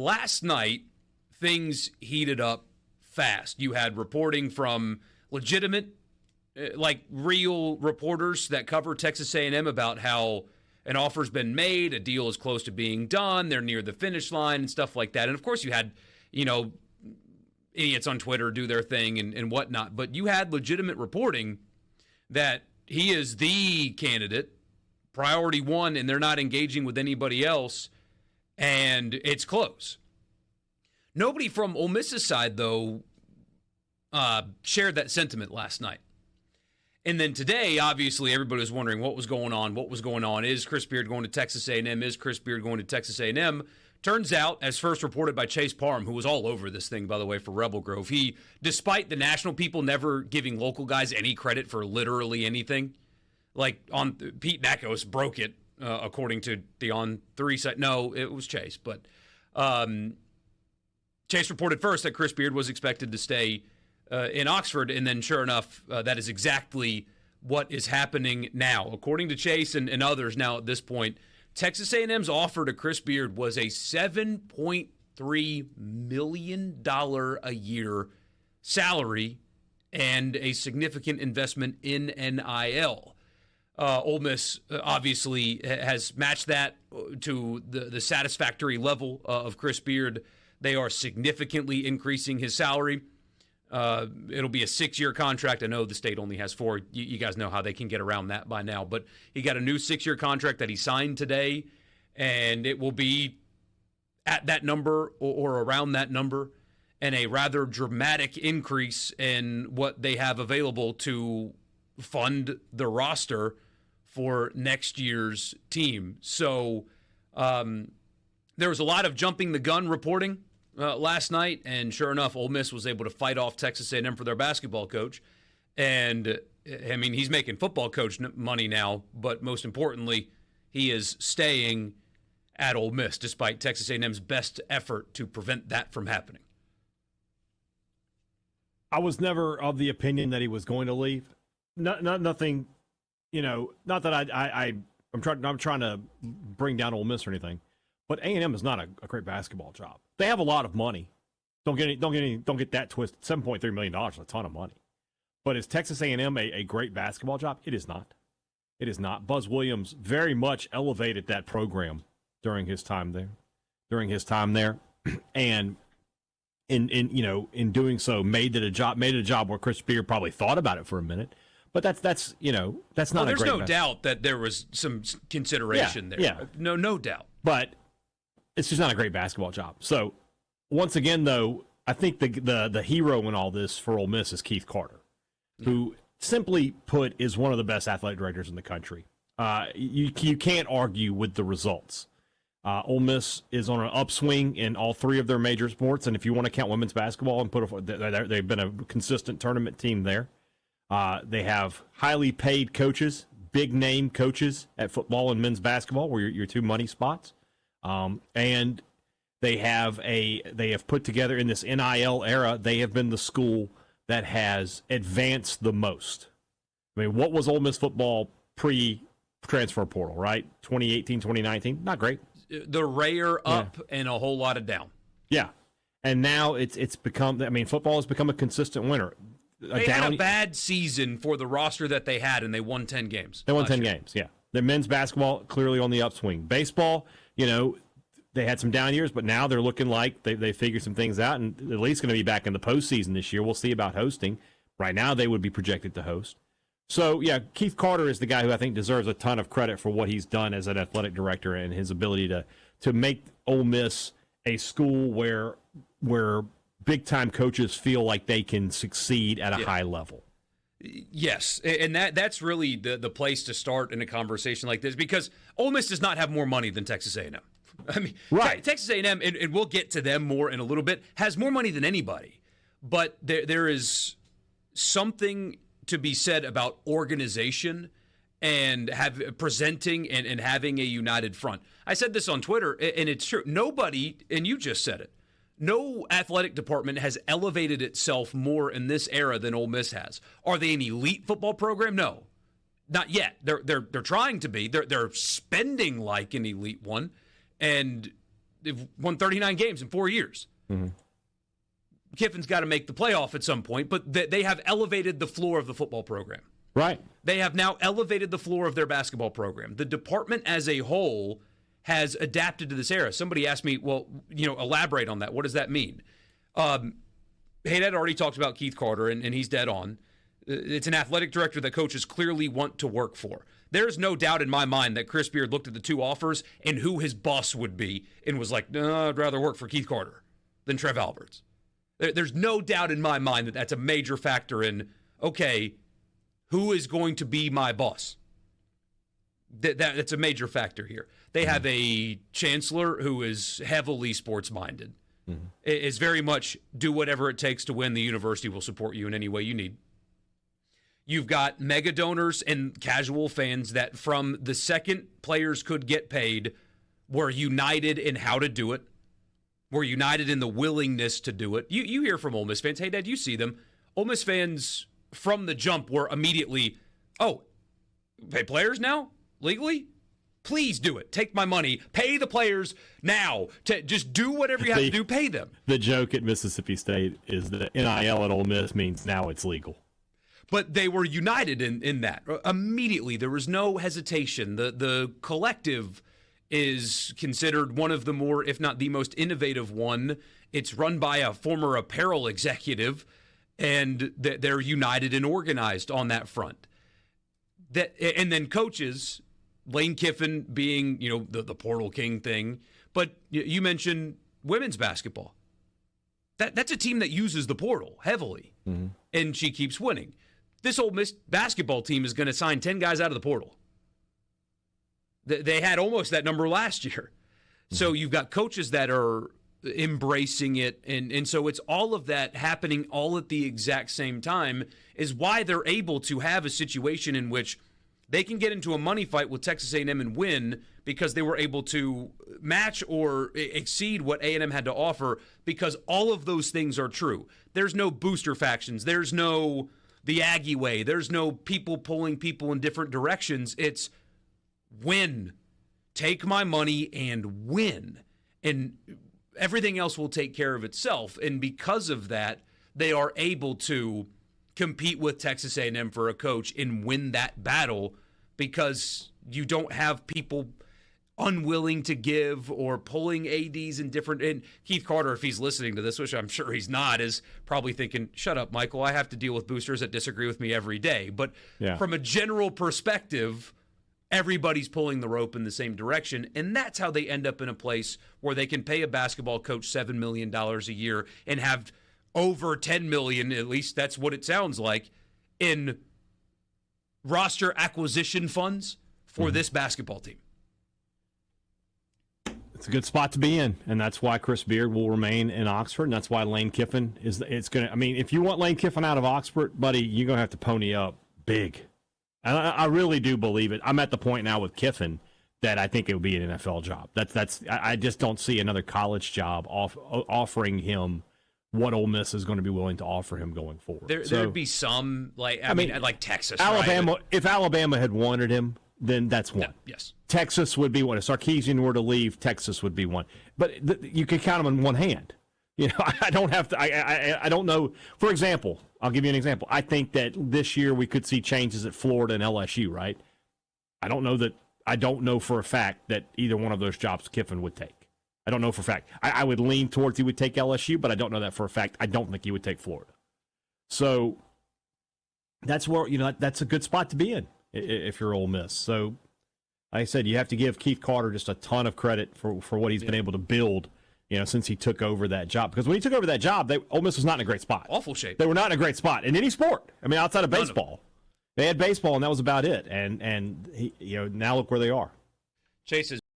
Last night, things heated up fast. You had reporting from legitimate, like real reporters that cover Texas A&M about how an offer's been made, a deal is close to being done, they're near the finish line and stuff like that. And of course you had, idiots on Twitter do their thing and whatnot. But you had legitimate reporting that he is the candidate, priority one, and they're not engaging with anybody else, and it's close. Nobody from Ole Miss's side, though, shared that sentiment last night. And then today, obviously, everybody was wondering what was going on. What was going on? Is Chris Beard going to Texas A&M? Is Chris Beard going to Texas A&M? Turns out, as first reported by Chase Parham, who was all over this thing, by the way, for Rebel Grove, he, despite the national people never giving local guys any credit for literally anything, like on Pete Nakos broke it, according to the On3 site. No, it was Chase, but Chase reported first that Chris Beard was expected to stay in Oxford, and then sure enough, that is exactly what is happening now. According to Chase and others now at this point, Texas A&M's offer to Chris Beard was a $7.3 million a year salary and a significant investment in NIL. Ole Miss obviously has matched that to the satisfactory level of Chris Beard. They are significantly increasing his salary. It'll be a 6-year contract. I know the state only has 4. You guys know how they can get around that by now. But he got a new 6-year contract that he signed today, and it will be at that number or around that number, and a rather dramatic increase in what they have available to fund the roster for next year's team. So there was a lot of jumping the gun reporting last night, and sure enough, Ole Miss was able to fight off Texas A&M for their basketball coach. And, I mean, he's making football coach money now, but most importantly, he is staying at Ole Miss, despite Texas A&M's best effort to prevent that from happening. I was never of the opinion that he was going to leave. Nothing, not that I'm trying to bring down Ole Miss or anything. But A&M is not a great basketball job. They have a lot of money. Don't get that twisted. $7.3 million is a ton of money. But is Texas A&M a great basketball job? It is not. It is not. Buzz Williams very much elevated that program during his time there. And in doing so, made it a job where Chris Beard probably thought about it for a minute. But that's not a great. There's no doubt that there was some consideration there. Yeah. No doubt. But it's just not a great basketball job. So, once again, though, I think the hero in all this for Ole Miss is Keith Carter, who, simply put, is one of the best athletic directors in the country. You can't argue with the results. Ole Miss is on an upswing in all 3 of their major sports, and if you want to count women's basketball and they've been a consistent tournament team there. They have highly paid coaches, big name coaches at football and men's basketball, where your 2 money spots. And they have put together in this NIL era, they have been the school that has advanced the most. I mean, what was Ole Miss football pre-transfer portal, right? 2018, 2019, not great. The rare up and a whole lot of down. Yeah. And now it's become, football has become a consistent winner. They had a bad season for the roster that they had, and they won 10 games. They won 10 games, yeah. The men's basketball clearly on the upswing. Baseball, they had some down years, but now they're looking like they figured some things out, and at least going to be back in the postseason this year. We'll see about hosting. Right now, they would be projected to host. So, yeah, Keith Carter is the guy who I think deserves a ton of credit for what he's done as an athletic director and his ability to make Ole Miss a school where big-time coaches feel like they can succeed at a high level. Yes, and that's really the place to start in a conversation like this, because Ole Miss does not have more money than Texas A&M. I mean, right. Texas A&M, and we'll get to them more in a little bit, has more money than anybody. But there is something to be said about organization and presenting and having a united front. I said this on Twitter, and it's true. Nobody, and you just said it, no athletic department has elevated itself more in this era than Ole Miss has. Are they an elite football program? No, not yet. They're trying to be. They're spending like an elite one, and They've won 39 games in 4 years. Mm-hmm. Kiffin's got to make the playoff at some point, but they have elevated the floor of the football program. Right. They have now elevated the floor of their basketball program. The department as a whole has adapted to this era. Somebody asked me, well, elaborate on that. What does that mean? Haydad already talked about Keith Carter, and he's dead on. It's an athletic director that coaches clearly want to work for. There's no doubt in my mind that Chris Beard looked at the two offers and who his boss would be and was like, no, I'd rather work for Keith Carter than Trev Alberts. There's no doubt in my mind that that's a major factor in, okay, who is going to be my boss? That's a major factor here. They have a chancellor who is heavily sports-minded. Mm-hmm. Is very much do whatever it takes to win. The university will support you in any way you need. You've got mega donors and casual fans that from the second players could get paid were united in how to do it, were united in the willingness to do it. You hear from Ole Miss fans. Hey, Dad, you see them. Ole Miss fans from the jump were immediately, oh, pay players now? Legally? Please do it. Take my money. Pay the players now. Just do whatever you have to do. Pay them. The joke at Mississippi State is that NIL at Ole Miss means now it's legal. But they were united in that. Immediately, there was no hesitation. The collective is considered one of the more, if not the most innovative one. It's run by a former apparel executive, and they're united and organized on that front. And then coaches, Lane Kiffin being, the portal king thing. But you mentioned women's basketball. That's a team that uses the portal heavily, mm-hmm. and she keeps winning. This Ole Miss basketball team is going to sign 10 guys out of the portal. They had almost that number last year. Mm-hmm. So you've got coaches that are embracing it, and so it's all of that happening all at the exact same time is why they're able to have a situation in which they can get into a money fight with Texas A&M and win because they were able to match or exceed what A&M had to offer because all of those things are true. There's no booster factions. There's no the Aggie way. There's no people pulling people in different directions. It's win. Take my money and win. And everything else will take care of itself. And because of that, they are able to compete with Texas A&M for a coach and win that battle because you don't have people unwilling to give or pulling ADs in different. And Keith Carter, if he's listening to this, which I'm sure he's not, is probably thinking, shut up, Michael. I have to deal with boosters that disagree with me every day. But from a general perspective, everybody's pulling the rope in the same direction. And that's how they end up in a place where they can pay a basketball coach $7 million a year and have over $10 million, at least that's what it sounds like, in roster acquisition funds for this basketball team. It's a good spot to be in, and that's why Chris Beard will remain in Oxford, and that's why Lane Kiffin is. It's going to. I mean, if you want Lane Kiffin out of Oxford, buddy, you're going to have to pony up big. And I really do believe it. I'm at the point now with Kiffin that I think it would be an NFL job. I just don't see another college job offering him what Ole Miss is going to be willing to offer him going forward. There'd be some like Texas, Alabama. Right? If Alabama had wanted him, then that's one. Yeah, yes. Texas would be one. If Sarkisian were to leave, Texas would be one. But you could count them on one hand. I don't have to. I don't know. For example, I'll give you an example. I think that this year we could see changes at Florida and LSU. Right? I don't know for a fact that either one of those jobs Kiffin would take. I don't know for a fact. I would lean towards he would take LSU, but I don't know that for a fact. I don't think he would take Florida. So that's where that's a good spot to be in if you're Ole Miss. So, like I said, you have to give Keith Carter just a ton of credit for what he's been able to build, since he took over that job. Because when he took over that job, Ole Miss was not in a great spot. Awful shape. They were not in a great spot in any sport. I mean, outside of baseball. They had baseball, and that was about it. And now look where they are. Chase is